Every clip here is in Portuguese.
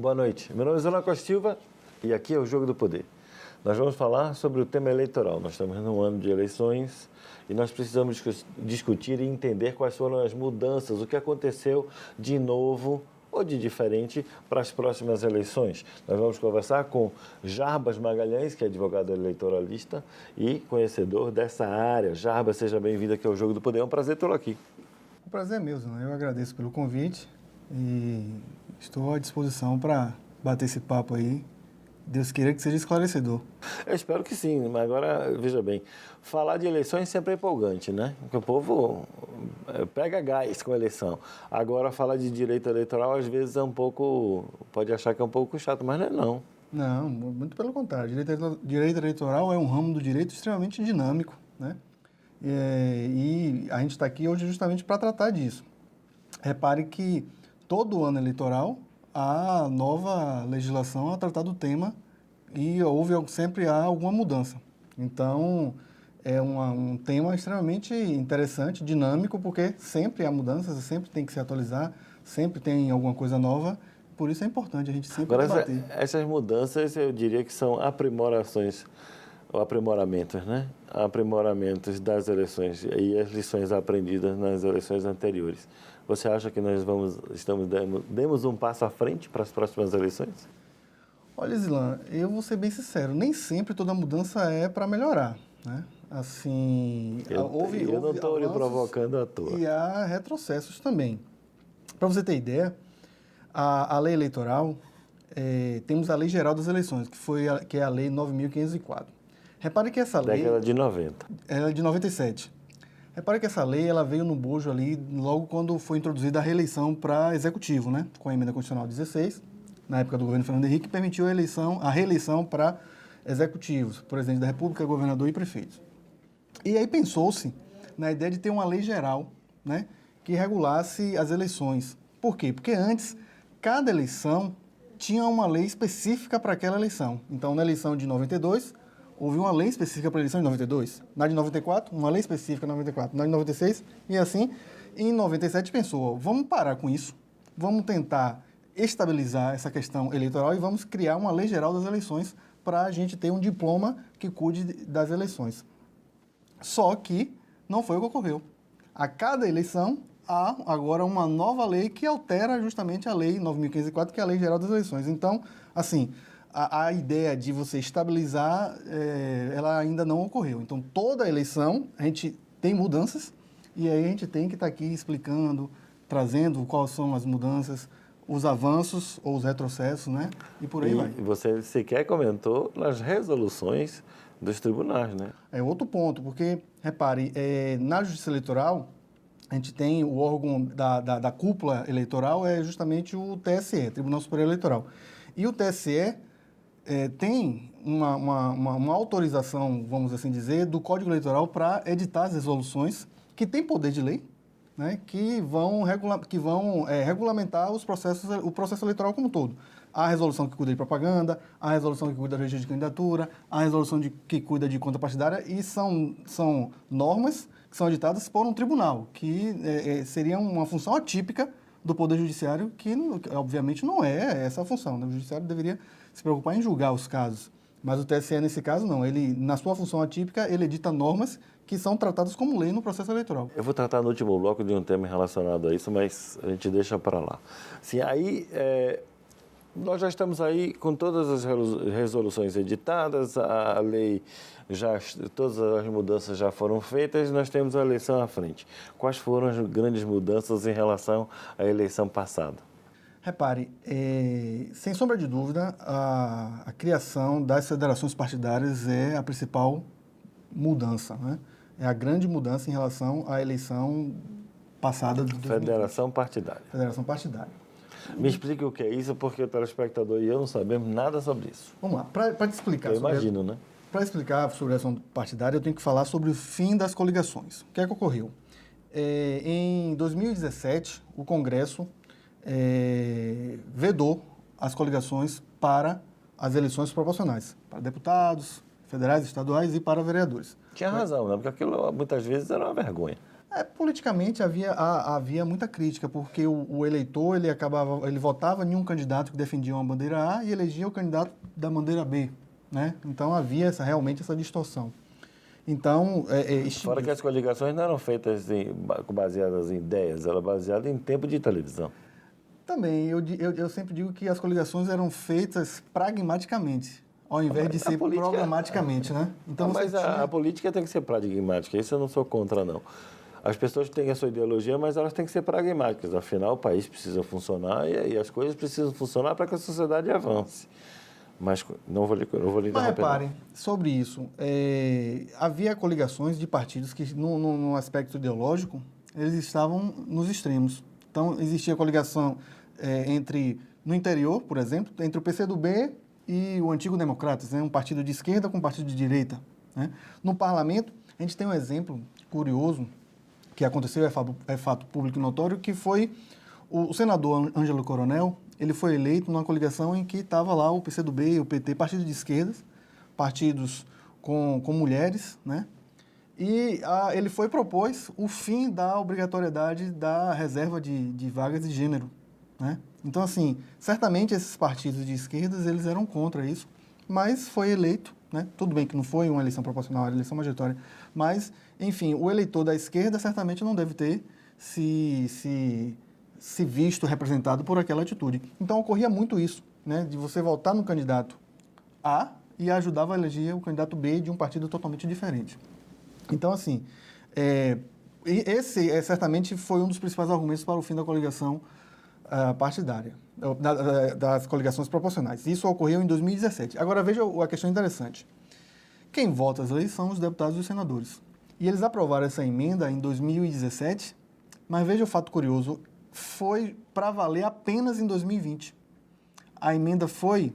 Boa noite. Meu nome é Zona Costa Silva e aqui é o Jogo do Poder. Nós vamos falar sobre o tema eleitoral. Nós estamos num ano de eleições e nós precisamos discutir e entender quais foram as mudanças, o que aconteceu de novo ou de diferente para as próximas eleições. Nós vamos conversar com Jarbas Magalhães, que é advogado eleitoralista e conhecedor dessa área. Jarbas, seja bem-vindo aqui ao Jogo do Poder. É um prazer tê-lo aqui. O prazer é meu, Zona. Eu agradeço pelo convite e estou à disposição para bater esse papo aí. Deus queira que seja esclarecedor. Eu espero que sim, mas agora, veja bem, falar de eleições sempre é empolgante, né? Porque o povo pega gás com a eleição. Agora, falar de direito eleitoral, às vezes é um pouco, pode achar que é um pouco chato, mas não é não. Não, muito pelo contrário. Direito eleitoral é um ramo do direito extremamente dinâmico, né? E a gente está aqui hoje justamente para tratar disso. Repare que todo ano eleitoral há nova legislação a tratar do tema e sempre há alguma mudança. Então, é um tema extremamente interessante, dinâmico, porque sempre há mudanças, sempre tem que se atualizar, sempre tem alguma coisa nova, por isso é importante a gente sempre debater. Essas mudanças, eu diria que são aprimorações, ou aprimoramentos, né? Aprimoramentos das eleições e as lições aprendidas nas eleições anteriores. Você acha que nós demos um passo à frente para as próximas eleições? Olha, Zilan, eu vou ser bem sincero, nem sempre toda mudança é para melhorar, né? Assim, houve eu não estou lhe provocando à toa. E há retrocessos também. Para você ter ideia, a lei eleitoral, temos a Lei Geral das Eleições, que é a Lei 9.504. Repare que essa lei... Década de 90. É de 97. Repare que essa lei ela veio no bojo ali logo quando foi introduzida a reeleição para executivo, né? Com a emenda constitucional 16, na época do governo Fernando Henrique, permitiu a reeleição para executivos, presidente da República, governador e prefeitos. E aí pensou-se na ideia de ter uma lei geral, né, que regulasse as eleições. Por quê? Porque antes, cada eleição tinha uma lei específica para aquela eleição. Então, na eleição de 92, houve uma lei específica para a eleição de 92. Na de 94, uma lei específica na 94. Na de 96, e assim. Em 97 pensou, vamos parar com isso, vamos tentar estabilizar essa questão eleitoral e vamos criar uma lei geral das eleições para a gente ter um diploma que cuide das eleições. Só que não foi o que ocorreu. A cada eleição há agora uma nova lei que altera justamente a lei 9.504, que é a Lei Geral das Eleições. Então, assim, a ideia de você estabilizar, ela ainda não ocorreu. Então, toda eleição, a gente tem mudanças, e aí a gente tem que estar aqui explicando, trazendo quais são as mudanças, os avanços ou os retrocessos, né? E por aí vai. E você sequer comentou nas resoluções dos tribunais, né? É outro ponto, porque, repare, na Justiça Eleitoral, a gente tem o órgão da cúpula eleitoral, é justamente o TSE, Tribunal Superior Eleitoral. E o TSE tem uma autorização, vamos assim dizer, do Código Eleitoral para editar as resoluções que têm poder de lei, né, que vão regulamentar o processo eleitoral como um todo. A resolução que cuida de propaganda, a resolução que cuida da registro de candidatura, a resolução que cuida de conta partidária, e são normas que são editadas por um tribunal, que seria uma função atípica do Poder Judiciário, que obviamente não é essa a função, né? O Judiciário deveria se preocupar em julgar os casos, mas o TSE, nesse caso, não. Ele, na sua função atípica, ele edita normas que são tratadas como lei no processo eleitoral. Eu vou tratar no último bloco de um tema relacionado a isso, mas a gente deixa para lá. Assim, aí, nós já estamos aí com todas as resoluções editadas, a lei, todas as mudanças já foram feitas, nós temos a eleição à frente. Quais foram as grandes mudanças em relação à eleição passada? Repare, sem sombra de dúvida, a criação das federações partidárias é a principal mudança, né? É a grande mudança em relação à eleição passada de 2020. Federação partidária. Federação partidária. Me explique o que é isso, porque o telespectador e eu não sabemos nada sobre isso. Vamos lá, para te explicar. Eu imagino, né? Para explicar sobre a eleição partidária, eu tenho que falar sobre o fim das coligações. O que é que ocorreu? Em 2017, o Congresso vedou as coligações para as eleições proporcionais, para deputados, federais, estaduais e para vereadores. Tinha razão, né? Porque aquilo muitas vezes era uma vergonha. Politicamente havia muita crítica, porque o eleitor ele votava em um candidato que defendia uma bandeira A e elegia o candidato da bandeira B, né? Então havia realmente essa distorção. Então, Fora que as coligações não eram feitas baseadas em ideias, eram baseadas em tempo de televisão. Também, eu sempre digo que as coligações eram feitas pragmaticamente, ao invés de ser programaticamente, né? Então, mas a política tem que ser pragmática, isso eu não sou contra, não. As pessoas têm a sua ideologia, mas elas têm que ser pragmáticas. Afinal, o país precisa funcionar e as coisas precisam funcionar para que a sociedade avance. Mas não vou lhe interromper. Mas reparem, sobre isso, havia coligações de partidos que, no aspecto ideológico, eles estavam nos extremos. Então, existia coligação no interior, por exemplo, entre o PCdoB e o Antigo Democratas, né? Um partido de esquerda com um partido de direita, né? No parlamento, a gente tem um exemplo curioso, que aconteceu, é fato público e notório, que foi o senador Ângelo Coronel. Ele foi eleito numa coligação em que estava lá o PCdoB e o PT, partidos de esquerdas, partidos com mulheres, né? E ele propôs o fim da obrigatoriedade da reserva de vagas de gênero, né? Então, assim, certamente esses partidos de esquerdas, eles eram contra isso, mas foi eleito, né? Tudo bem que não foi uma eleição proporcional, era eleição majoritária, mas, enfim, o eleitor da esquerda certamente não deve ter se visto representado por aquela atitude. Então, ocorria muito isso, né? De você votar no candidato A e ajudava a eleger o candidato B de um partido totalmente diferente. Então, assim, esse certamente foi um dos principais argumentos para o fim da coligação partidária, das coligações proporcionais. Isso ocorreu em 2017. Agora, veja a questão interessante. Quem vota as leis são os deputados e os senadores. E eles aprovaram essa emenda em 2017, mas veja o fato curioso, foi para valer apenas em 2020. A emenda foi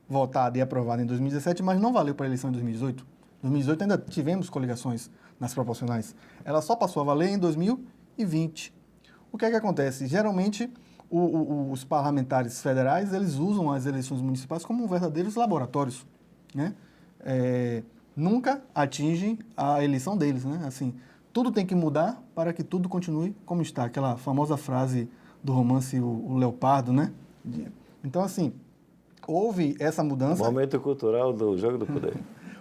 votada e aprovada em 2017, mas não valeu para a eleição em 2018. Em 2018 ainda tivemos coligações nas proporcionais. Ela só passou a valer em 2020. O que é que acontece? Geralmente, os parlamentares federais, eles usam as eleições municipais como verdadeiros laboratórios, né? Nunca atingem a eleição deles, né? Assim, tudo tem que mudar para que tudo continue como está. Aquela famosa frase do romance O Leopardo, né? Então, assim, houve essa mudança... Momento cultural do Jogo do Poder.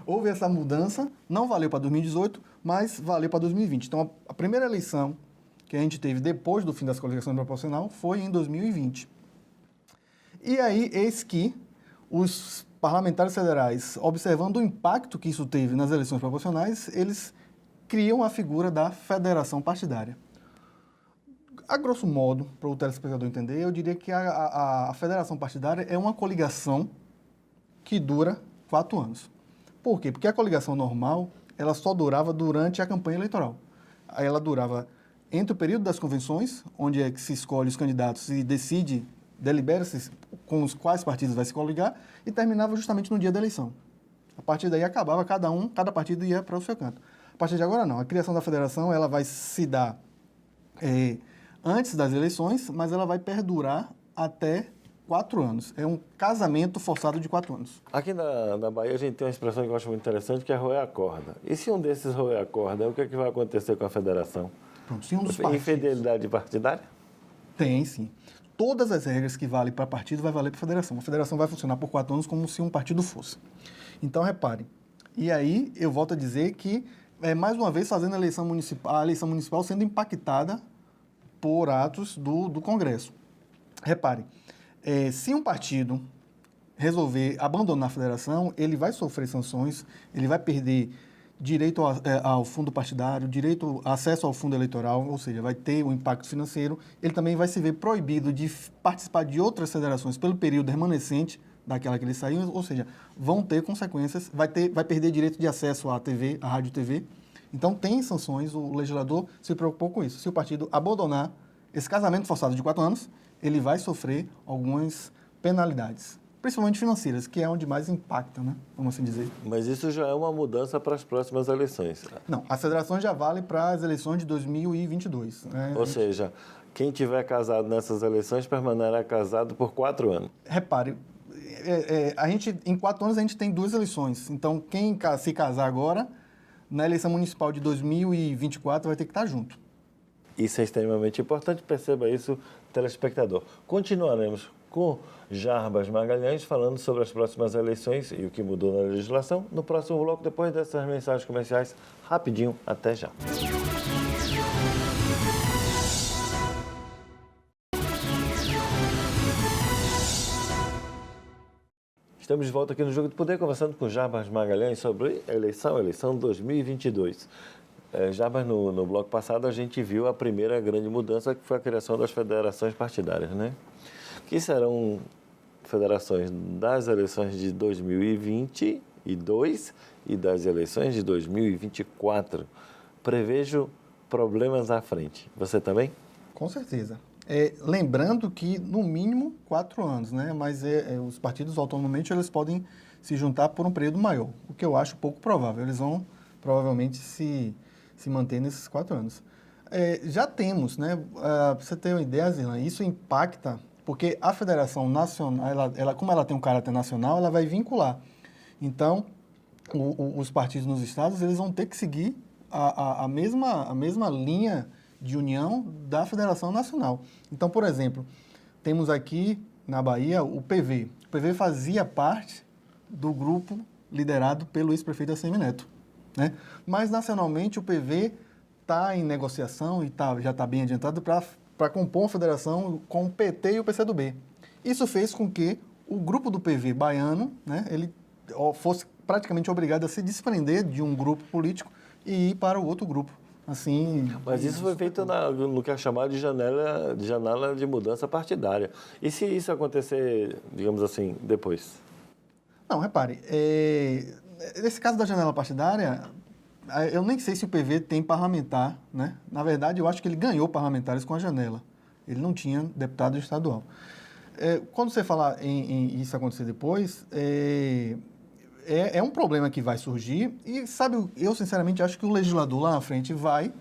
Houve essa mudança, não valeu para 2018, mas valeu para 2020. Então, a primeira eleição que a gente teve depois do fim das coligações proporcional foi em 2020. E aí, eis que os parlamentares federais, observando o impacto que isso teve nas eleições proporcionais, eles criam a figura da federação partidária. A grosso modo, para o telespectador entender, eu diria que a federação partidária é uma coligação que dura 4 anos. Por quê? Porque a coligação normal, ela só durava durante a campanha eleitoral. Aí ela durava entre o período das convenções, onde é que se escolhe os candidatos e delibera-se com os quais partidos vai se coligar, e terminava justamente no dia da eleição. A partir daí acabava, cada partido ia para o seu canto. A partir de agora, não. A criação da federação, ela vai se dar antes das eleições, mas ela vai perdurar até 4 anos. É um casamento forçado de 4 anos. Aqui na Bahia a gente tem uma expressão que eu acho muito interessante, que é roer a corda. E se um desses roer a corda, o que é que vai acontecer com a federação? Pronto, se um dos partidos... Infidelidade partidária? Tem, sim. Todas as regras que valem para partido vai valer para a federação. A federação vai funcionar por 4 anos como se um partido fosse. Então, reparem. E aí, eu volto a dizer que, mais uma vez, fazendo a eleição municipal sendo impactada por atos do Congresso. Reparem, se um partido resolver abandonar a federação, ele vai sofrer sanções, ele vai perder direito ao fundo partidário, direito acesso ao fundo eleitoral, ou seja, vai ter um impacto financeiro. Ele também vai se ver proibido de participar de outras federações pelo período remanescente daquela que ele saiu, ou seja, vão ter consequências, vai perder direito de acesso à TV, à rádio e TV. Então, tem sanções, o legislador se preocupou com isso. Se o partido abandonar esse casamento forçado de 4 anos, ele vai sofrer algumas penalidades, principalmente financeiras, que é onde mais impacta, né? Vamos assim dizer. Mas isso já é uma mudança para as próximas eleições. Não, as federações já valem para as eleições de 2022. Né? Ou seja, quem tiver casado nessas eleições permanecerá casado por 4 anos. Repare, em 4 anos a gente tem 2 eleições. Então, quem se casar agora, na eleição municipal de 2024, vai ter que estar junto. Isso é extremamente importante, perceba isso, telespectador. Continuaremos com Jarbas Magalhães falando sobre as próximas eleições e o que mudou na legislação no próximo bloco, depois dessas mensagens comerciais. Rapidinho, até já. Estamos de volta aqui no Jogo do Poder, conversando com Jarbas Magalhães sobre eleição 2022. Jarbas, no bloco passado, a gente viu a primeira grande mudança, que foi a criação das federações partidárias, né? Que serão federações das eleições de 2022 e das eleições de 2024. Prevejo problemas à frente. Você também? Com certeza. Lembrando que, no mínimo, 4 anos, né? Mas os partidos, autonomamente, eles podem se juntar por um período maior, o que eu acho pouco provável. Eles vão, provavelmente, se manter nesses 4 anos. Já temos, né? Para você ter uma ideia, Zilan, isso impacta, porque a Federação Nacional, como ela tem um caráter nacional, ela vai vincular. Então, os partidos nos estados, eles vão ter que seguir a mesma linha de união da Federação Nacional. Então, por exemplo, temos aqui na Bahia o PV. O PV fazia parte do grupo liderado pelo ex-prefeito ACM Neto, né? Mas, nacionalmente, o PV está em negociação e já está bem adiantado para compor uma federação com o PT e o PCdoB. Isso fez com que o grupo do PV baiano, né, ele fosse praticamente obrigado a se desprender de um grupo político e ir para o outro grupo. Assim, mas isso foi feito no que é chamado de janela de mudança partidária. E se isso acontecer, digamos assim, depois? Não, repare, nesse caso da janela partidária, eu nem sei se o PV tem parlamentar, né? Na verdade, eu acho que ele ganhou parlamentares com a janela. Ele não tinha deputado estadual. Quando você falar em isso acontecer depois, é um problema que vai surgir e, sabe, eu sinceramente acho que o legislador lá na frente vai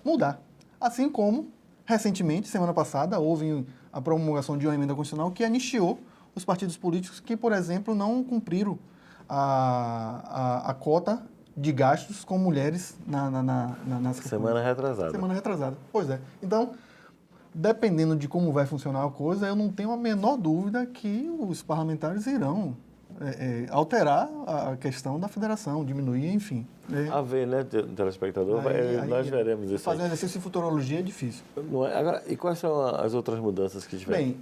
mudar. Assim como, recentemente, semana passada, houve a promulgação de uma emenda constitucional que anistiou os partidos políticos que, por exemplo, não cumpriram a cota de gastos com mulheres na Semana retrasada. Semana retrasada, pois é. Então, dependendo de como vai funcionar a coisa, eu não tenho a menor dúvida que os parlamentares irão alterar a questão da federação, diminuir, enfim. A ver, né, telespectador? Nós veremos isso. Fazer um exercício de futurologia é difícil. Não é? Agora, e quais são as outras mudanças que tiveram? Bem,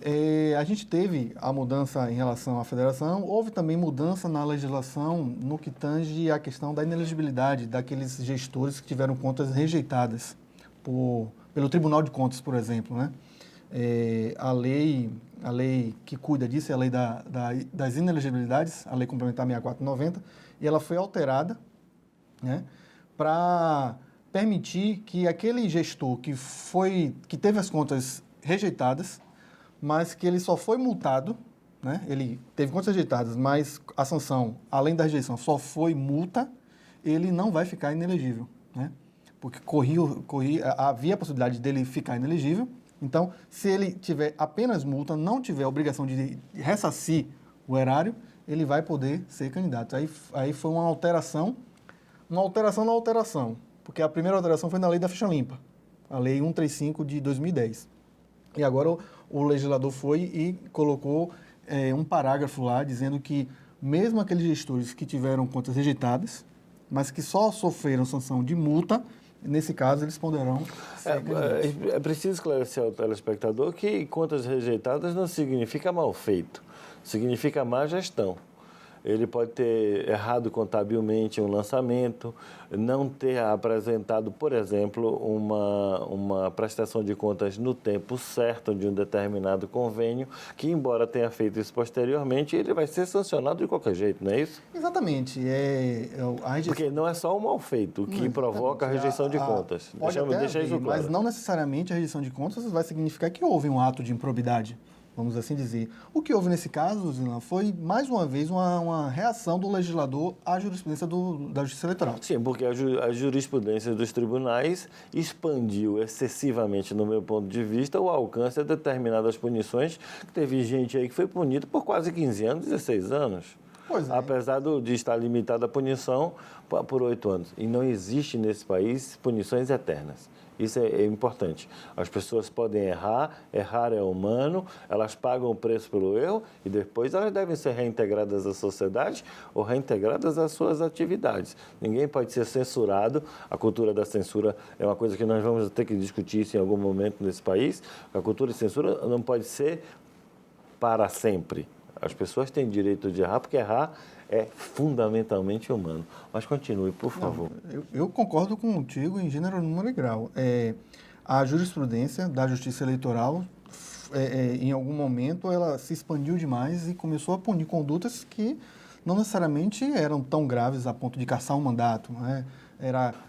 a gente teve a mudança em relação à federação, houve também mudança na legislação no que tange a questão da inelegibilidade daqueles gestores que tiveram contas rejeitadas pelo Tribunal de Contas, por exemplo, né? A lei que cuida disso é a lei das inelegibilidades, a lei complementar 6490, e ela foi alterada, né, para permitir que aquele gestor que teve as contas rejeitadas, mas que ele só foi multado, né, ele teve contas rejeitadas, mas a sanção, além da rejeição, só foi multa, ele não vai ficar inelegível, né? Porque havia a possibilidade dele ficar inelegível. Então, se ele tiver apenas multa, não tiver a obrigação de ressarcir o erário, ele vai poder ser candidato. Aí foi uma alteração na alteração, porque a primeira alteração foi na lei da ficha limpa, a lei 135 de 2010. E agora o legislador foi e colocou um parágrafo lá dizendo que mesmo aqueles gestores que tiveram contas rejeitadas, mas que só sofreram sanção de multa, nesse caso, eles poderão ser candidatos. É preciso esclarecer ao telespectador que contas rejeitadas não significa mal feito, significa má gestão. Ele pode ter errado contabilmente um lançamento, não ter apresentado, por exemplo, uma prestação de contas no tempo certo de um determinado convênio, que, embora tenha feito isso posteriormente, ele vai ser sancionado de qualquer jeito, não é isso? Exatamente. Porque não é só o mal feito que provoca a rejeição de contas. Deixa isso claro. Mas não necessariamente a rejeição de contas vai significar que houve um ato de improbidade, vamos assim dizer. O que houve nesse caso, Zilan, foi, mais uma vez, uma reação do legislador à jurisprudência da Justiça Eleitoral. Sim, porque a jurisprudência dos tribunais expandiu excessivamente, no meu ponto de vista, o alcance de determinadas punições. Teve gente aí que foi punida por quase 15 anos, 16 anos. Pois é. apesar de estar limitada a punição por 8 anos. E não existe nesse país punições eternas. Isso é importante. As pessoas podem errar é humano, elas pagam o preço pelo erro e depois elas devem ser reintegradas à sociedade ou reintegradas às suas atividades. Ninguém pode ser censurado. A cultura da censura é uma coisa que nós vamos ter que discutir isso em algum momento nesse país. A cultura de censura não pode ser para sempre. As pessoas têm direito de errar, porque errar é fundamentalmente humano. Mas continue, por favor. Eu concordo contigo em gênero, número e grau. A jurisprudência da Justiça Eleitoral, em algum momento, ela se expandiu demais e começou a punir condutas que não necessariamente eram tão graves a ponto de caçar um mandato. Né?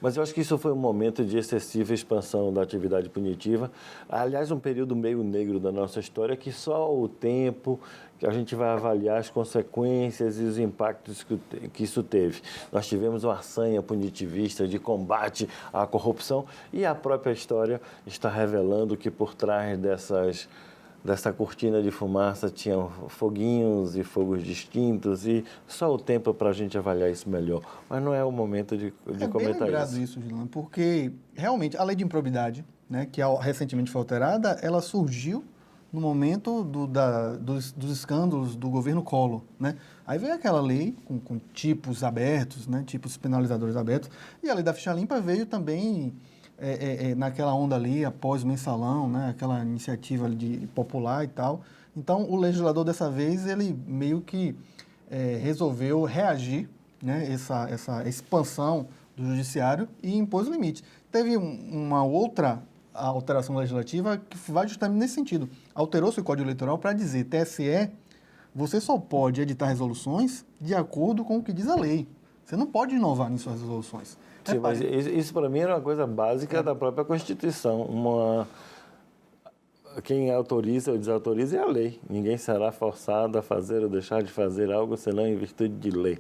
Mas eu acho que isso foi um momento de excessiva expansão da atividade punitiva. Aliás, um período meio negro da nossa história que só o tempo que a gente vai avaliar as consequências e os impactos que isso teve. Nós tivemos uma sanha punitivista de combate à corrupção e a própria história está revelando que por trás dessa cortina de fumaça tinham foguinhos e fogos distintos e só o tempo para a gente avaliar isso melhor. Mas não é o momento de comentar bem lembrado isso. isso, Gilano, porque realmente a lei de improbidade, né, que recentemente foi alterada, ela surgiu no momento dos escândalos do governo Collor, né? Aí veio aquela lei com tipos abertos, né, tipos penalizadores abertos, e a lei da ficha limpa veio também naquela onda ali, após o mensalão, né, aquela iniciativa de popular e tal. Então, o legislador dessa vez, ele meio que resolveu reagir, né, essa expansão do judiciário e impôs limite. Teve uma outra alteração legislativa que vai justamente nesse sentido. Alterou-se o Código Eleitoral para dizer, TSE, você só pode editar resoluções de acordo com o que diz a lei. Você não pode inovar em suas resoluções. Sim, mas isso para mim era uma coisa básica da própria Constituição. Quem autoriza ou desautoriza é a lei. Ninguém será forçado a fazer ou deixar de fazer algo senão em virtude de lei.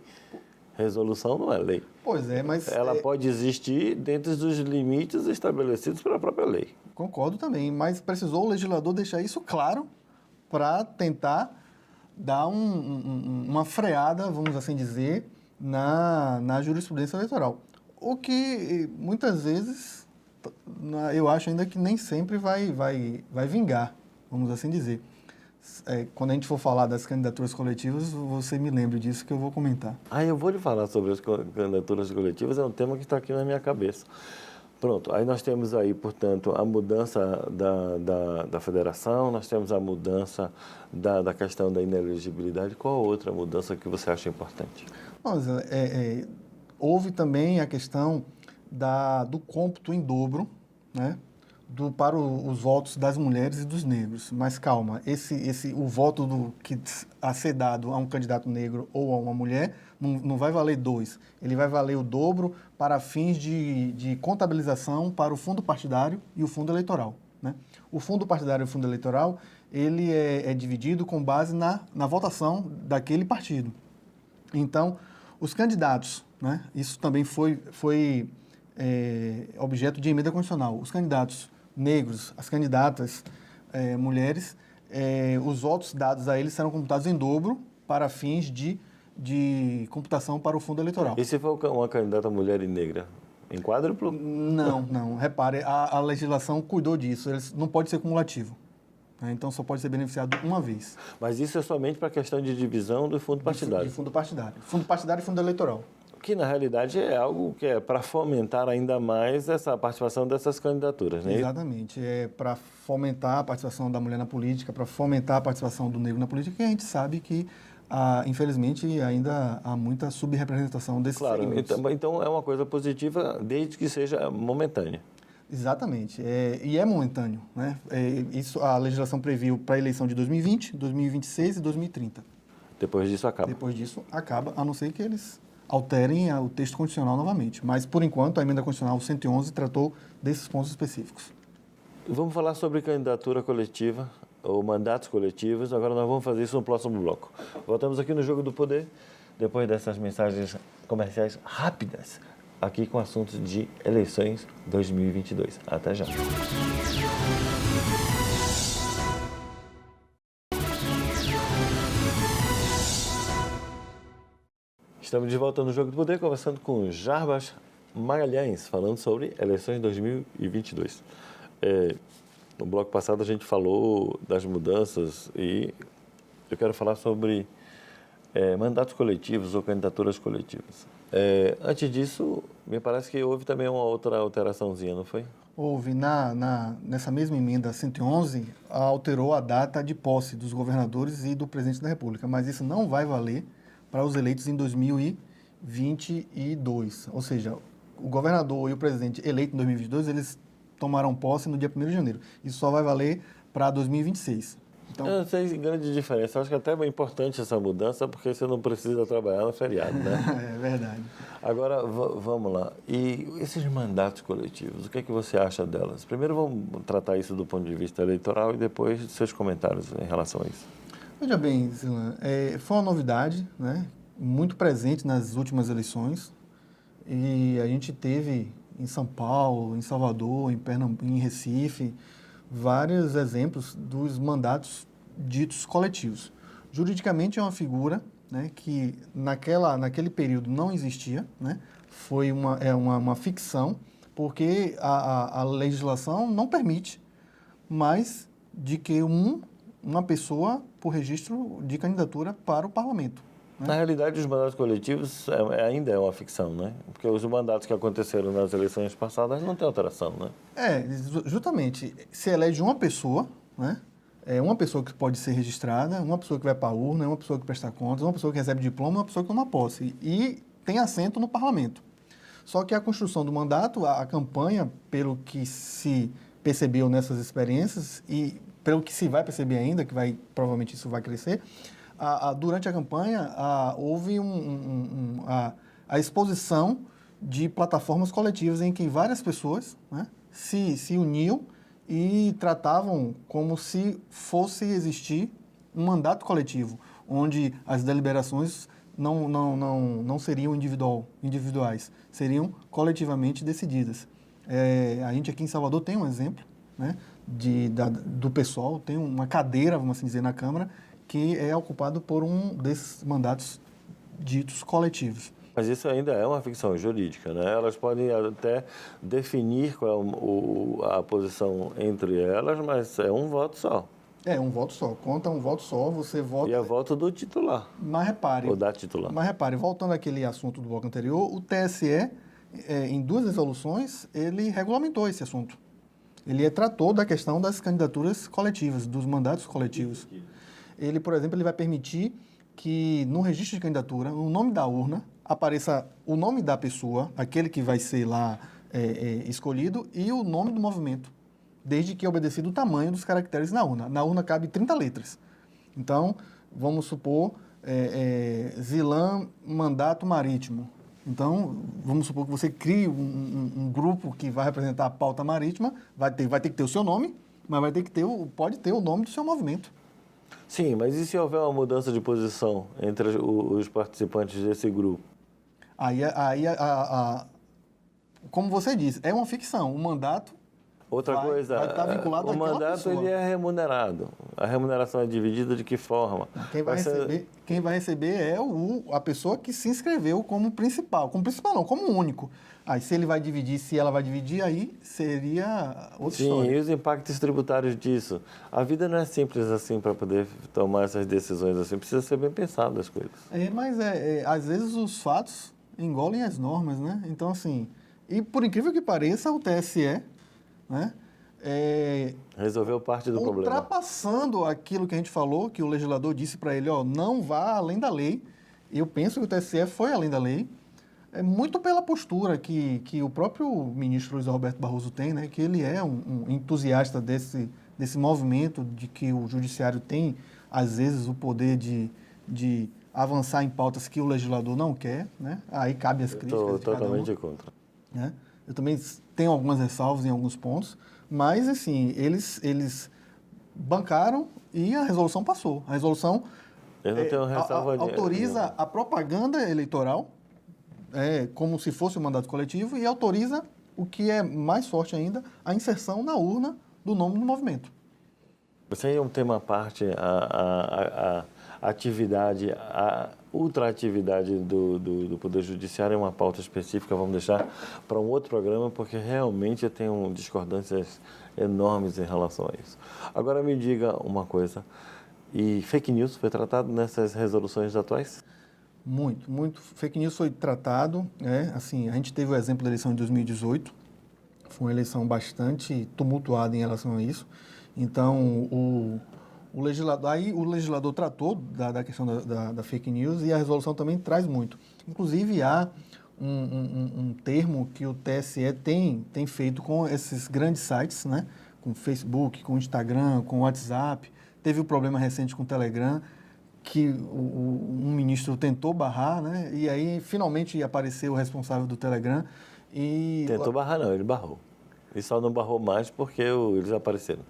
Resolução não é lei. Pois é, mas... Ela pode existir dentro dos limites estabelecidos pela própria lei. Concordo também, mas precisou o legislador deixar isso claro para tentar dar uma freada, vamos assim dizer, na jurisprudência eleitoral. O que muitas vezes eu acho ainda que nem sempre vai vingar, vamos assim dizer. Quando a gente for falar das candidaturas coletivas, você me lembre disso que eu vou comentar. Eu vou lhe falar sobre as candidaturas coletivas, é um tema que está aqui na minha cabeça. Pronto, aí nós temos aí, portanto, a mudança da federação, nós temos a mudança da questão da inelegibilidade. Qual outra mudança que você acha importante? Houve também a questão do cômputo em dobro, né, para os votos das mulheres e dos negros. Mas calma, o voto que a ser dado a um candidato negro ou a uma mulher não vai valer 2. Ele vai valer o dobro para fins de contabilização para o fundo partidário e o fundo eleitoral. Né? O fundo partidário e o fundo eleitoral, ele é dividido com base na votação daquele partido. Então, os candidatos, né, isso também foi objeto de emenda constitucional, os candidatos negros, as candidatas mulheres, os votos dados a eles serão computados em dobro para fins de computação para o fundo eleitoral. E se for uma candidata mulher e negra? Em quádruplo? Não. Repare, a legislação cuidou disso. Não pode ser cumulativo. Né? Então, só pode ser beneficiado uma vez. Mas isso é somente para a questão de divisão do fundo partidário? De fundo partidário. Fundo partidário e fundo eleitoral. Que, na realidade, é algo que é para fomentar ainda mais essa participação dessas candidaturas, né? Exatamente. É para fomentar a participação da mulher na política, para fomentar a participação do negro na política, e a gente sabe que, infelizmente, ainda há muita subrepresentação desses segmentos. Então é uma coisa positiva, desde que seja momentânea. Exatamente. E é momentâneo, né? Isso a legislação previu para a eleição de 2020, 2026 e 2030. Depois disso acaba. Depois disso acaba, a não ser que eles alterem o texto constitucional novamente. Mas, por enquanto, a emenda constitucional 111 tratou desses pontos específicos. Vamos falar sobre candidatura coletiva ou mandatos coletivos. Agora nós vamos fazer isso no próximo bloco. Voltamos aqui no Jogo do Poder, depois dessas mensagens comerciais rápidas, aqui com assuntos de eleições 2022. Até já. Estamos de volta no Jogo do Poder, conversando com Jarbas Magalhães, falando sobre eleições 2022. No bloco passado a gente falou das mudanças e eu quero falar sobre mandatos coletivos ou candidaturas coletivas. Antes disso, me parece que houve também uma outra alteraçãozinha, não foi? Houve, nessa mesma emenda 111, alterou a data de posse dos governadores e do presidente da República, mas isso não vai valer para os eleitos em 2022. Ou seja, o governador e o presidente eleito em 2022, eles tomarão posse no dia 1º de janeiro. Isso só vai valer para 2026. Então, eu não sei grande diferença. Eu acho que até é importante essa mudança, porque você não precisa trabalhar no feriado, né? É verdade. Agora, vamos lá. E esses mandatos coletivos, o que é que você acha delas? Primeiro vamos tratar isso do ponto de vista eleitoral e depois seus comentários em relação a isso. Veja bem, Zilan, foi uma novidade, né, muito presente nas últimas eleições, e a gente teve em São Paulo, em Salvador, em Pernambuco, em Recife, vários exemplos dos mandatos ditos coletivos. Juridicamente é uma figura, né, que naquele período não existia, né, foi uma ficção, porque a legislação não permite mais de que uma pessoa por registro de candidatura para o parlamento. Né? Na realidade, os mandatos coletivos ainda é uma ficção, né? Porque os mandatos que aconteceram nas eleições passadas não tem alteração, né? Justamente, se elege uma pessoa, né? É uma pessoa que pode ser registrada, uma pessoa que vai para a urna, uma pessoa que presta contas, uma pessoa que recebe diploma, uma pessoa que toma posse. E tem assento no parlamento. Só que a construção do mandato, a campanha, pelo que se percebeu nessas experiências e pelo que se vai perceber ainda, provavelmente isso vai crescer, durante a campanha houve a exposição de plataformas coletivas em que várias pessoas, né, se uniam e tratavam como se fosse existir um mandato coletivo, onde as deliberações não seriam individuais, seriam coletivamente decididas. A gente aqui em Salvador tem um exemplo, né, do PSOL, tem uma cadeira, vamos assim dizer, na Câmara, que é ocupado por um desses mandatos ditos coletivos. Mas isso ainda é uma ficção jurídica, né? Elas podem até definir qual é a posição entre elas, mas é um voto só. É um voto só. Conta um voto só, você vota... E é voto do titular. Mas repare... Ou da titular. Mas repare, voltando àquele assunto do bloco anterior, o TSE, em 2 resoluções, ele regulamentou esse assunto. Ele tratou da questão das candidaturas coletivas, dos mandatos coletivos. Ele, por exemplo, ele vai permitir que no registro de candidatura, no nome da urna, apareça o nome da pessoa, aquele que vai ser lá escolhido, e o nome do movimento, desde que obedecido o tamanho dos caracteres na urna. Na urna cabe 30 letras. Então, vamos supor, Zilan Mandato Marítimo. Então, vamos supor que você crie um grupo que vai representar a pauta marítima, vai ter que ter o seu nome, mas pode ter o nome do seu movimento. Sim, mas e se houver uma mudança de posição entre os participantes desse grupo? Aí como você disse, é uma ficção. O mandato vai estar vinculado àquela mandato pessoa. ele é remunerado. A remuneração é dividida de que forma? Quem vai receber é a pessoa que se inscreveu como principal. Como principal não, como único. Aí se ela vai dividir, aí seria outra história. Sim, e os impactos tributários disso? A vida não é simples assim para poder tomar essas decisões assim. Precisa ser bem pensado as coisas. Mas às vezes os fatos engolem as normas, né? Então, assim, e por incrível que pareça, o TSE, né? Resolveu parte do problema. Ultrapassando aquilo que a gente falou, que o legislador disse para ele, não vá além da lei. Eu penso que o TSE foi além da lei. É muito pela postura que o próprio ministro Luiz Roberto Barroso tem, né? Que ele é um entusiasta desse movimento de que o judiciário tem, às vezes, o poder de avançar em pautas que o legislador não quer, né? Aí cabe as críticas. Estou totalmente contra. Né? Eu também tenho algumas ressalvas em alguns pontos, mas, assim, eles bancaram e a resolução passou. A resolução autoriza a propaganda eleitoral como se fosse um mandato coletivo e autoriza, o que é mais forte ainda, a inserção na urna do nome do movimento. Você é um tema à parte, a ultraatividade do Poder Judiciário é uma pauta específica, vamos deixar para um outro programa, porque realmente eu tenho discordâncias enormes em relação a isso. Agora me diga uma coisa, e fake news foi tratado nessas resoluções atuais? Muito. Fake news foi tratado, assim, a gente teve o exemplo da eleição de 2018, foi uma eleição bastante tumultuada em relação a isso. Então, o legislador tratou da questão da fake news e a resolução também traz muito. Inclusive, há um termo que o TSE tem feito com esses grandes sites, né? Com Facebook, com Instagram, com WhatsApp. Teve o problema recente com o Telegram, que um ministro tentou barrar, né? E aí, finalmente, apareceu o responsável do Telegram. Tentou barrar não, ele barrou. E só não barrou mais porque eles apareceram.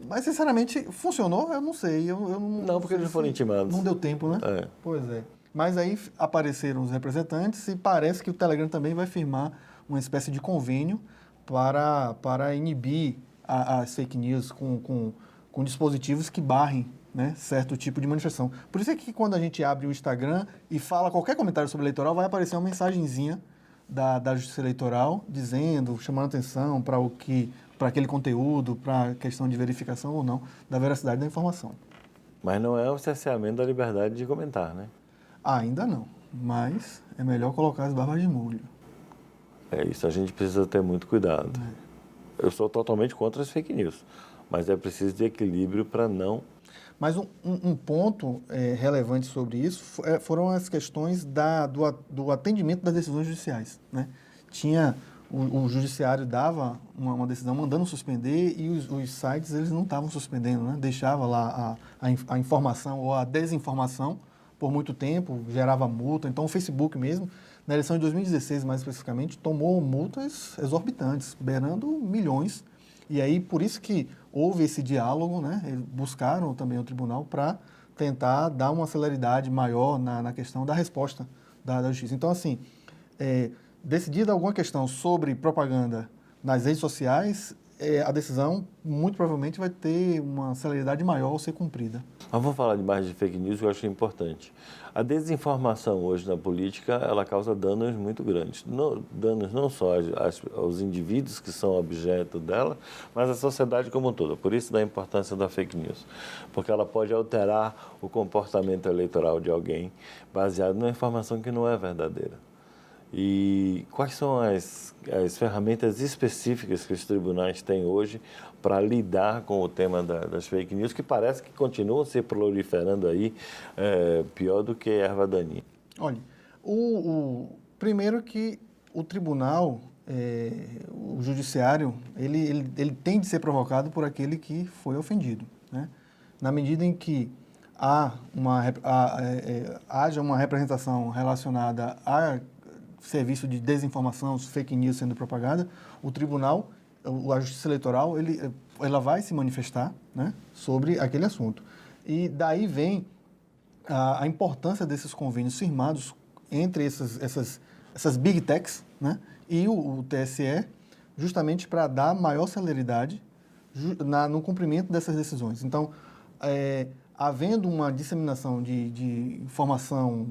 Mas, sinceramente, funcionou? Eu não sei. Não, porque eles foram intimados. Não deu tempo, né? É. Pois é. Mas aí apareceram os representantes e parece que o Telegram também vai firmar uma espécie de convênio para inibir as fake news com dispositivos que barrem, né, certo tipo de manifestação. Por isso é que quando a gente abre o Instagram e fala qualquer comentário sobre eleitoral, vai aparecer uma mensagenzinha da Justiça Eleitoral dizendo, chamando atenção para aquele conteúdo, para a questão de verificação ou não da veracidade da informação. Mas não é o cerceamento da liberdade de comentar, né? Ainda não, mas é melhor colocar as barbas de molho. É isso, a gente precisa ter muito cuidado. Eu sou totalmente contra as fake news, mas é preciso de equilíbrio para não... Mas um ponto relevante sobre isso foram as questões do atendimento das decisões judiciais, né? O judiciário dava uma decisão mandando suspender e os sites eles não estavam suspendendo, né? Deixava lá a informação ou a desinformação por muito tempo, gerava multa. Então o Facebook mesmo, na eleição de 2016 mais especificamente, tomou multas exorbitantes, beirando milhões. E aí, por isso que houve esse diálogo, né? Eles buscaram também o tribunal para tentar dar uma celeridade maior na questão da resposta da justiça. Então, assim, decidida alguma questão sobre propaganda nas redes sociais, a decisão muito provavelmente vai ter uma celeridade maior ao ser cumprida. Mas vamos falar de mais de fake news, que eu acho importante. A desinformação hoje na política, ela causa danos muito grandes. Danos não só aos indivíduos que são objeto dela, mas à sociedade como um todo. Por isso da importância da fake news. Porque ela pode alterar o comportamento eleitoral de alguém baseado numa informação que não é verdadeira. E quais são as ferramentas específicas que os tribunais têm hoje para lidar com o tema das fake news, que parece que continuam se proliferando aí, pior do que erva daninha? Olha, primeiro que o tribunal, o judiciário, ele tem de ser provocado por aquele que foi ofendido, né? Na medida em que haja uma representação relacionada a serviço de desinformação, fake news sendo propagada, o tribunal, a Justiça Eleitoral, ela vai se manifestar, né, sobre aquele assunto. E daí vem a importância desses convênios firmados entre essas big techs, né, e o TSE, justamente para dar maior celeridade no cumprimento dessas decisões. Então, havendo uma disseminação de informação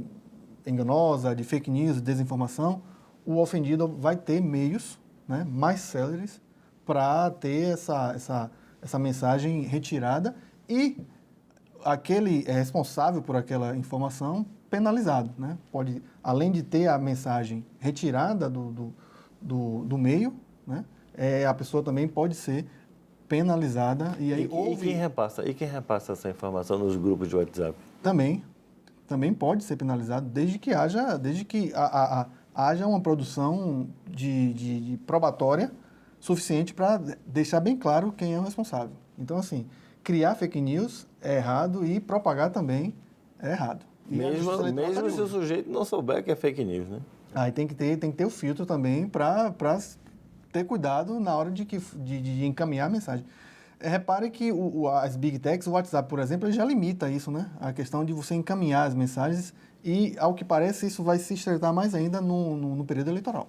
enganosa, de fake news, desinformação, o ofendido vai ter meios, né, mais céleres para ter essa mensagem retirada e aquele responsável por aquela informação penalizado, né? Pode, além de ter a mensagem retirada do meio, né, a pessoa também pode ser penalizada. E aí quem repassa essa informação nos grupos de WhatsApp? Também pode ser penalizado desde que haja uma produção de probatória suficiente para deixar bem claro quem é o responsável. Então, assim, criar fake news é errado e propagar também é errado. Mesmo se o sujeito não souber que é fake news, né? Aí tem que ter o filtro também para ter cuidado na hora de encaminhar a mensagem. Repare que as Big Techs, o WhatsApp, por exemplo, ele já limita isso, né? A questão de você encaminhar as mensagens e, ao que parece, isso vai se estreitar mais ainda no período eleitoral.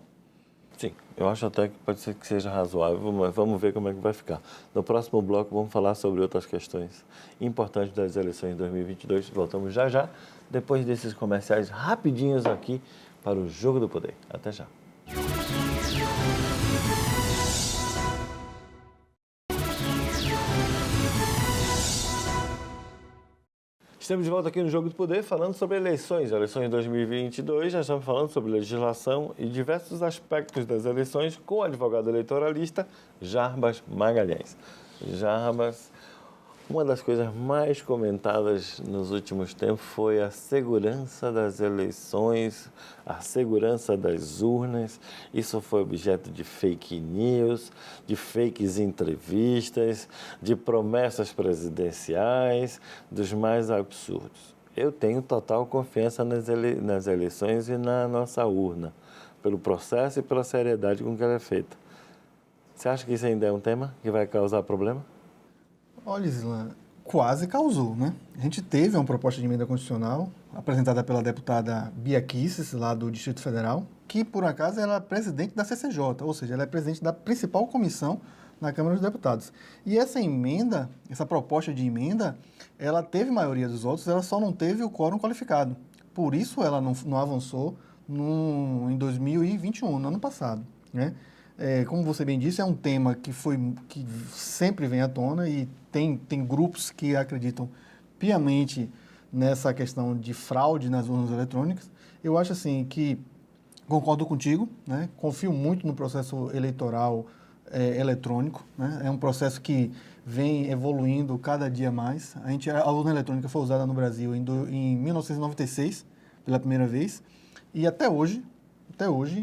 Sim, eu acho até que pode ser que seja razoável, mas vamos ver como é que vai ficar. No próximo bloco vamos falar sobre outras questões importantes das eleições de 2022. Voltamos já já, depois desses comerciais rapidinhos aqui para o Jogo do Poder. Até já. Estamos de volta aqui no Jogo do Poder falando sobre eleições de 2022. Já estamos falando sobre legislação e diversos aspectos das eleições com o advogado eleitoralista Jarbas Magalhães. Jarbas, uma das coisas mais comentadas nos últimos tempos foi a segurança das eleições, a segurança das urnas. Isso foi objeto de fake news, de fakes entrevistas, de promessas presidenciais, dos mais absurdos. Eu tenho total confiança nas eleições e na nossa urna, pelo processo e pela seriedade com que ela é feita. Você acha que isso ainda é um tema que vai causar problema? Olha, Isla, quase causou, né? A gente teve uma proposta de emenda constitucional apresentada pela deputada Bia Kicis, lá do Distrito Federal, que, por acaso, ela é presidente da CCJ, ou seja, ela é presidente da principal comissão na Câmara dos Deputados. E essa emenda, essa proposta de emenda, ela teve maioria dos votos, ela só não teve o quórum qualificado. Por isso ela não avançou em 2021, no ano passado, né? Como você bem disse, é um tema que sempre vem à tona e tem grupos que acreditam piamente nessa questão de fraude nas urnas eletrônicas. Eu acho assim que concordo contigo, né? Confio muito no processo eleitoral eletrônico, né? É um processo que vem evoluindo cada dia mais. A urna eletrônica foi usada no Brasil em 1996, pela primeira vez, e até hoje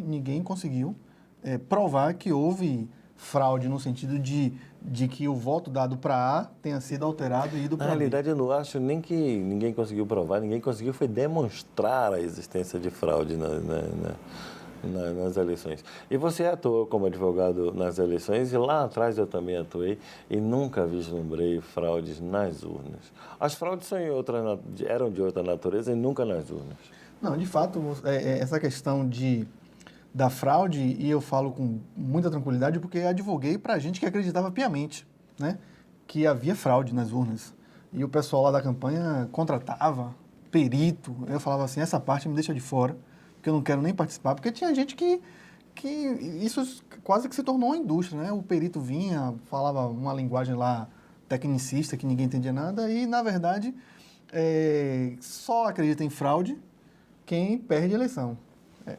ninguém conseguiu provar que houve fraude no sentido de que o voto dado para A tenha sido alterado e ido para B. Na realidade, eu não acho nem que ninguém conseguiu provar, ninguém conseguiu foi demonstrar a existência de fraude nas eleições. E você atuou como advogado nas eleições e lá atrás eu também atuei e nunca vislumbrei fraudes nas urnas. As fraudes eram de outra natureza e nunca nas urnas. Não, de fato, essa questão da fraude, e eu falo com muita tranquilidade porque advoguei para gente que acreditava piamente, né, que havia fraude nas urnas. E o pessoal lá da campanha contratava perito. Eu falava assim, essa parte me deixa de fora, porque eu não quero nem participar, porque tinha gente que isso quase que se tornou uma indústria, né? O perito vinha, falava uma linguagem lá tecnicista que ninguém entendia nada e, na verdade, só acredita em fraude quem perde a eleição.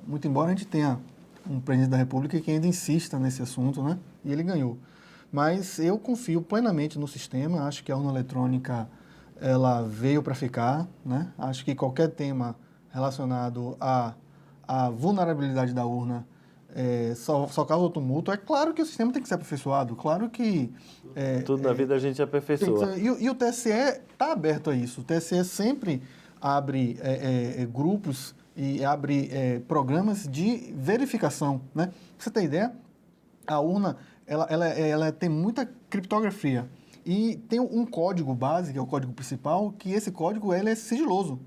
Muito embora a gente tenha um presidente da República que ainda insista nesse assunto, né? E ele ganhou. Mas eu confio plenamente no sistema, acho que a urna eletrônica ela veio para ficar, né? Acho que qualquer tema relacionado à vulnerabilidade da urna só causa tumulto. É claro que o sistema tem que ser aperfeiçoado, claro que... Tudo na vida a gente aperfeiçoa. E o TSE está aberto a isso. O TSE sempre abre grupos e abre programas de verificação, né? Pra você ter ideia, a urna ela tem muita criptografia e tem um código base, que é o código principal, que esse código ele é sigiloso.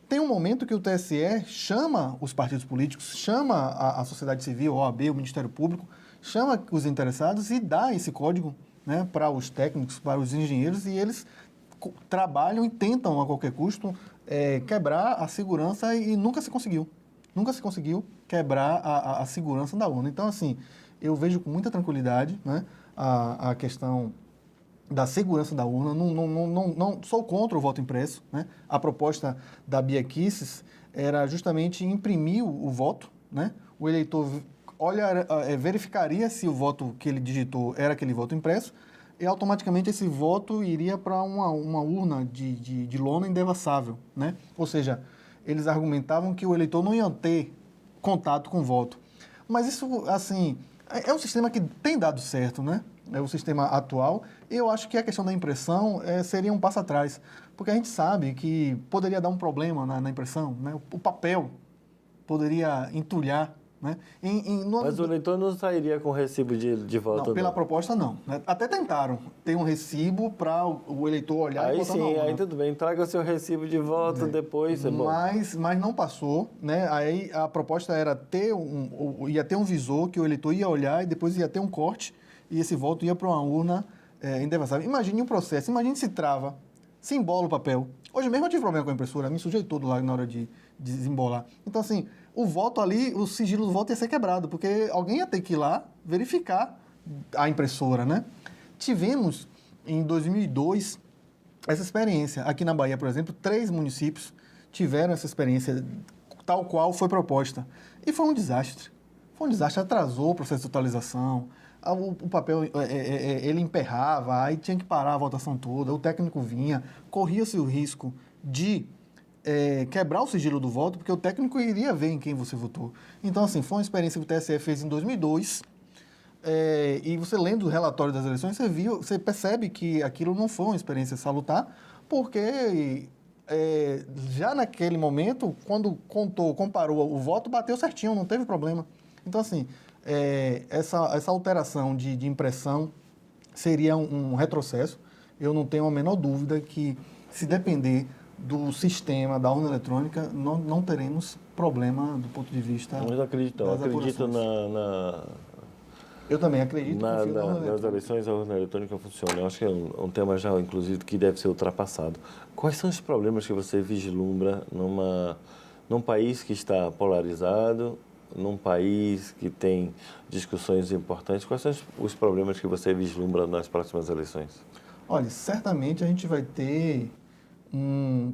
Tem um momento que o TSE chama os partidos políticos, chama a sociedade civil, a OAB, o Ministério Público, chama os interessados e dá esse código, né, para os técnicos, para os engenheiros, e eles trabalham e tentam a qualquer custo quebrar a segurança e nunca se conseguiu. Nunca se conseguiu quebrar a segurança da urna. Então, assim, eu vejo com muita tranquilidade, né, a questão da segurança da urna. Não sou contra o voto impresso, né? A proposta da Bia Kicis era justamente imprimir o voto, né? O eleitor verificaria se o voto que ele digitou era aquele voto impresso e automaticamente esse voto iria para uma urna de lona indevassável, né? Ou seja, eles argumentavam que o eleitor não ia ter contato com o voto. Mas isso, assim, é um sistema que tem dado certo, né? É o sistema atual. Eu acho que a questão da impressão seria um passo atrás, porque a gente sabe que poderia dar um problema na impressão, né? O papel poderia entulhar, Né? Mas o eleitor não sairia com recibo de voto, não, pela não. proposta, não. Né? Até tentaram ter um recibo para o eleitor olhar e Aí botar na sim, urna. aí tudo bem. Traga seu recibo de voto depois, é bom. Mas não passou, né? Aí a proposta era ia ter um visor que o eleitor ia olhar e depois ia ter um corte e esse voto ia para uma urna indevassável. Imagine um processo, imagine se trava, se embola o papel. Hoje mesmo eu tive problema com a impressora, me sujei todo lá na hora de desembolar. Então, assim, o voto ali, o sigilo do voto ia ser quebrado, porque alguém ia ter que ir lá verificar a impressora, né? Tivemos, em 2002, essa experiência. Aqui na Bahia, por exemplo, 3 municípios tiveram essa experiência tal qual foi proposta. E foi um desastre. Foi um desastre, atrasou o processo de totalização, o papel ele emperrava, aí tinha que parar a votação toda, o técnico vinha, corria-se o risco de quebrar o sigilo do voto, porque o técnico iria ver em quem você votou. Então, assim, foi uma experiência que o TSE fez em 2002, e você lendo o relatório das eleições, você percebe que aquilo não foi uma experiência salutar, porque já naquele momento, quando comparou o voto, bateu certinho, não teve problema. Então, assim, essa alteração de impressão seria um retrocesso. Eu não tenho a menor dúvida que, se depender do sistema da urna eletrônica, não teremos problema do ponto de vista Mas eu acredito, não. das Acredito apurações. Eu também acredito que confio na urna nas eletrônica. eleições a urna eletrônica funciona. Eu acho que é um tema já, inclusive, que deve ser ultrapassado. Quais são os problemas que você vislumbra num país que está polarizado, num país que tem discussões importantes? Quais são os problemas que você vislumbra nas próximas eleições? Olha, certamente a gente vai ter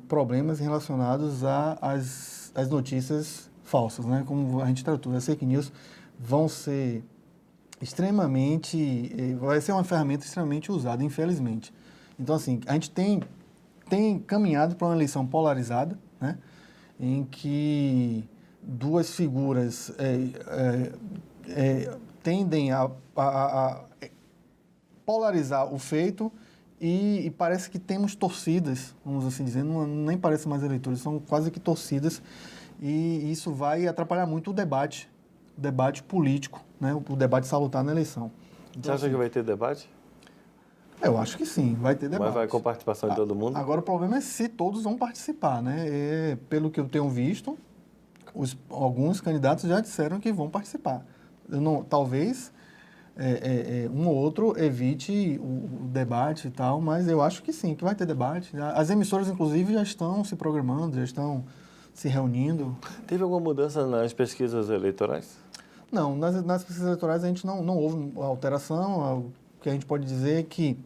problemas relacionados às notícias falsas, né? Como a gente tratou, as fake news vão ser vai ser uma ferramenta extremamente usada, infelizmente. Então, assim, a gente tem caminhado para uma eleição polarizada, né? Em que duas figuras tendem a polarizar o feito e parece que temos torcidas, vamos assim dizer, nem parece mais eleitores, são quase que torcidas, e isso vai atrapalhar muito o debate político, né? O debate salutar na eleição. Então, Você acha que vai ter debate? eu acho que sim, vai ter debate. Mas vai com participação de todo mundo? Agora, o problema é se todos vão participar, né? Pelo que eu tenho visto, alguns candidatos já disseram que vão participar. Talvez um ou outro evite o debate e tal, mas eu acho que sim, que vai ter debate. As emissoras, inclusive, já estão se programando, já estão se reunindo. Teve alguma mudança nas pesquisas eleitorais? Não, nas pesquisas eleitorais a gente não houve alteração. O que a gente pode dizer é que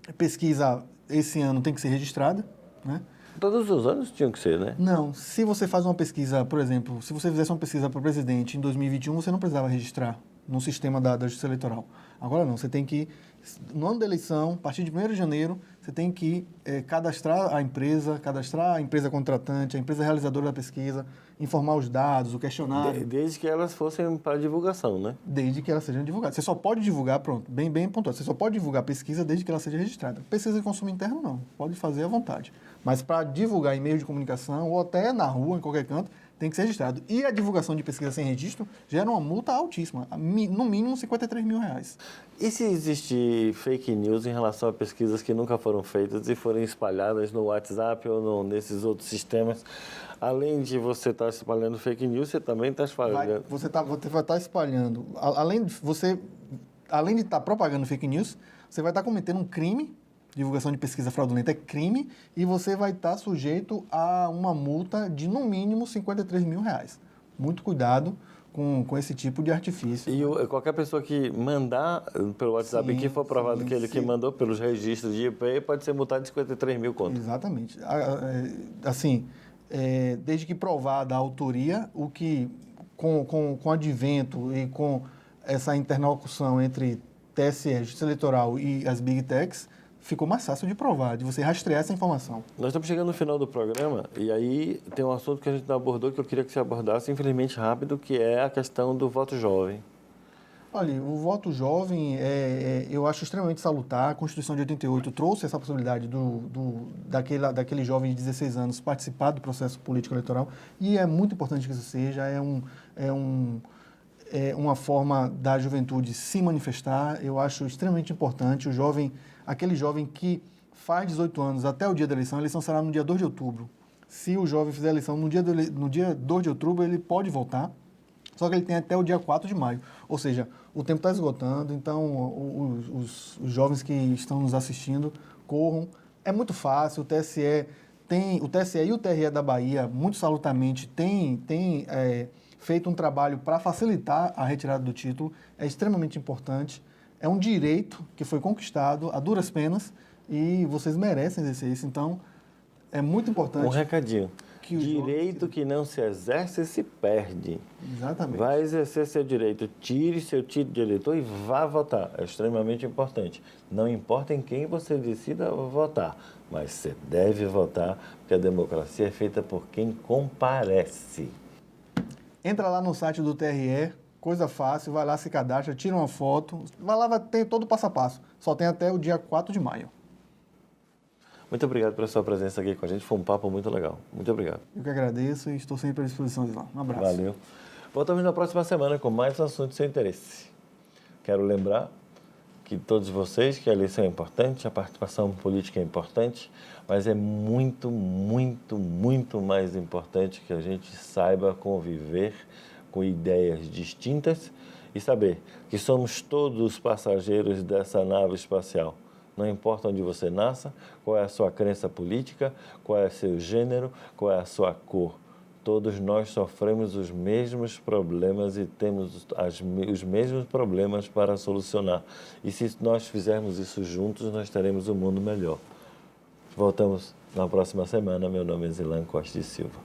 a pesquisa esse ano tem que ser registrada, né? Todos os anos tinham que ser, né? Não, se você faz uma pesquisa, por exemplo, se você fizesse uma pesquisa para presidente em 2021, você não precisava registrar no sistema da Justiça Eleitoral. Agora não, você tem que, no ano da eleição, a partir de 1º de janeiro, você tem que cadastrar a empresa contratante, a empresa realizadora da pesquisa, informar os dados, o questionário. Desde que elas fossem para divulgação, né? Desde que elas sejam divulgadas. Você só pode divulgar, pronto, bem pontuado, você só pode divulgar pesquisa desde que ela seja registrada. Pesquisa de consumo interno, não. Pode fazer à vontade. Mas para divulgar em meios de comunicação ou até na rua, em qualquer canto, tem que ser registrado. E a divulgação de pesquisa sem registro gera uma multa altíssima, no mínimo R$53 mil. E se existe fake news em relação a pesquisas que nunca foram feitas e forem espalhadas no WhatsApp ou nesses outros sistemas? Além de você estar espalhando fake news, você também está espalhando... Você vai estar espalhando. Além de estar propagando fake news, você vai estar cometendo um crime. Divulgação de pesquisa fraudulenta é crime e você vai estar sujeito a uma multa de, no mínimo, R$53 mil. Muito cuidado com esse tipo de artifício. E qualquer pessoa que mandar pelo WhatsApp e que for provado que ele que mandou pelos registros de IP pode ser multado de 53 mil conto. Exatamente. Assim, desde que provada a autoria, o que com o advento e com essa interlocução entre TSE, Justiça Eleitoral e as Big Techs, ficou mais fácil de provar, de você rastrear essa informação. Nós estamos chegando no final do programa e aí tem um assunto que a gente não abordou que eu queria que você abordasse, infelizmente rápido, que é a questão do voto jovem. Olha, o voto jovem eu acho extremamente salutar. A Constituição de 88 trouxe essa possibilidade daquele jovem de 16 anos participar do processo político eleitoral e é muito importante que isso seja. uma forma da juventude se manifestar. Eu acho extremamente importante. O jovem, aquele jovem que faz 18 anos até o dia da eleição, a eleição será no dia 2 de outubro. Se o jovem fizer a eleição no dia 2 de outubro, ele pode votar, só que ele tem até o dia 4 de maio. Ou seja, o tempo está esgotando, então os jovens que estão nos assistindo, corram. É muito fácil, o TSE e o TRE da Bahia, muito salutamente, tem feito um trabalho para facilitar a retirada do título. É extremamente importante. É um direito que foi conquistado a duras penas e vocês merecem exercer isso. Então, é muito importante. Um recadinho. Que direito que não se exerce se perde. Exatamente. Vai exercer seu direito, tire seu título de eleitor e vá votar. É extremamente importante. Não importa em quem você decida votar, mas você deve votar, porque a democracia é feita por quem comparece. Entra lá no site do TRE, coisa fácil, vai lá, se cadastra, tira uma foto, vai lá, tem todo o passo a passo. Só tem até o dia 4 de maio. Muito obrigado pela sua presença aqui com a gente. Foi um papo muito legal. Muito obrigado. Eu que agradeço e estou sempre à disposição de lá. Um abraço. Valeu. Voltamos na próxima semana com mais assuntos de seu interesse. Quero lembrar que todos vocês que a eleição é importante, a participação política é importante, mas é muito, muito, muito mais importante que a gente saiba conviver com ideias distintas e saber que somos todos passageiros dessa nave espacial. Não importa onde você nasça, qual é a sua crença política, qual é o seu gênero, qual é a sua cor. Todos nós sofremos os mesmos problemas e temos os mesmos problemas para solucionar. E se nós fizermos isso juntos, nós teremos um mundo melhor. Voltamos na próxima semana. Meu nome é Zilan Costa de Silva.